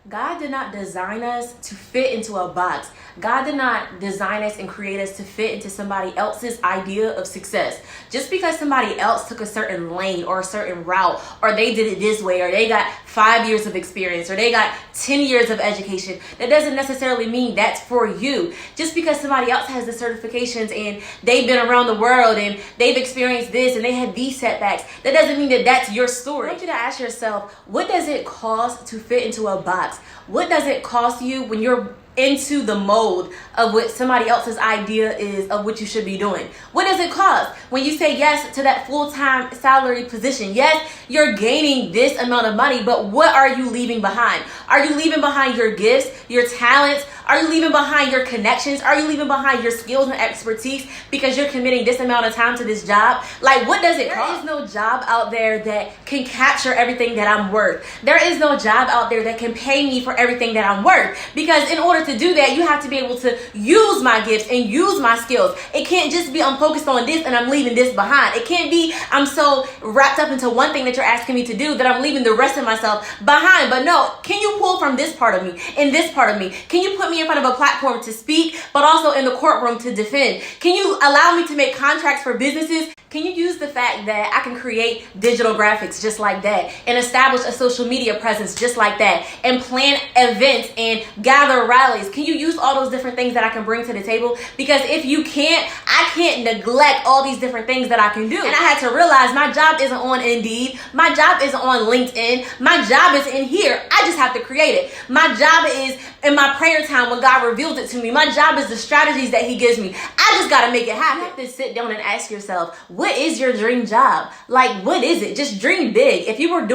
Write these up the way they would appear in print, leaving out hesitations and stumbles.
God did not design us to fit into a box. God did not design us and create us to fit into somebody else's idea of success. Just because somebody else took a certain lane or a certain route, or they did it this way, or they got 5 years of experience, or they got 10 years of education, that doesn't necessarily mean that's for you. Just because somebody else has the certifications and they've been around the world and they've experienced this and they had these setbacks, that doesn't mean that that's your story. I want you to ask yourself, what does it cost to fit into a box? What does it cost you when you're into the mold of what somebody else's idea is of what you should be doing? What does it cost when you say yes to that full-time salary position? Yes, you're gaining this amount of money, but what are you leaving behind? Are you leaving behind your gifts, your talents? Are you leaving behind your connections? Are you leaving behind your skills and expertise because you're committing this amount of time to this job? Like, what does it cost? There is no job out there that can capture everything that I'm worth. There is no job out there that can pay me for everything that I'm worth, because in order to do that, you have to be able to use my gifts and use my skills. It can't just be I'm focused on this and I'm leaving this behind. It can't be I'm so wrapped up into one thing that you're asking me to do that I'm leaving the rest of myself behind. But no, can you pull from this part of me and this part of me? Can you put me in front of a platform to speak, but also in the courtroom to defend? Can you allow me to make contracts for businesses? Can you use the fact that I can create digital graphics just like that, and establish a social media presence just like that, and plan events and gather rallies? Can you use all those different things that I can bring to the table? Because if you can't, I can't neglect all these different things that I can do. And I had to realize my job isn't on Indeed. My job isn't on LinkedIn. My job is in here. I just have to create it. My job is in my prayer time when God reveals it to me. My job is the strategies that He gives me. I just got to make it happen. You have to sit down and ask yourself, what is your dream job? Like, what is it? Just dream big. If you were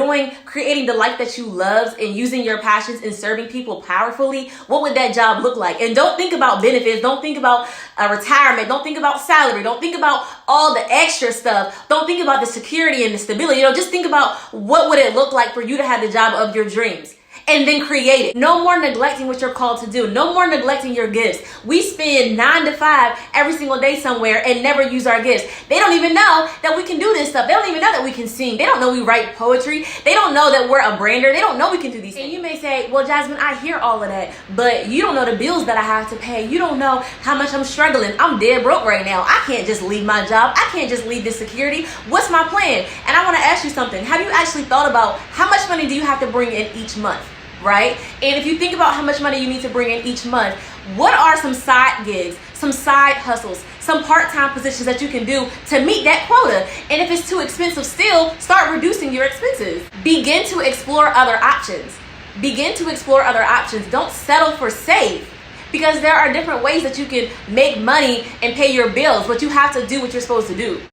creating the life that you love and using your passions and serving people powerfully, what would that job look like? And don't think about benefits. Don't think about retirement. Don't think about salary. Don't think about all the extra stuff. Don't think about the security and the stability. Just think about what would it look like for you to have the job of your dreams. And then create it. No more neglecting what you're called to do. No more neglecting your gifts. We spend 9 to 5 every single day somewhere and never use our gifts. They don't even know that we can do this stuff. They don't even know that we can sing. They don't know we write poetry. They don't know that we're a brander. They don't know we can do these things. And you may say, well, Jasmine, I hear all of that, but you don't know the bills that I have to pay. You don't know how much I'm struggling. I'm dead broke right now. I can't just leave my job. I can't just leave this security. What's my plan? And I want to ask you something. Have you actually thought about how much money do you have to bring in each month? Right? And if you think about how much money you need to bring in each month, what are some side gigs, some side hustles, some part-time positions that you can do to meet that quota? And if it's too expensive still, start reducing your expenses. Begin to explore other options. Begin to explore other options. Don't settle for safe, because there are different ways that you can make money and pay your bills, but you have to do what you're supposed to do.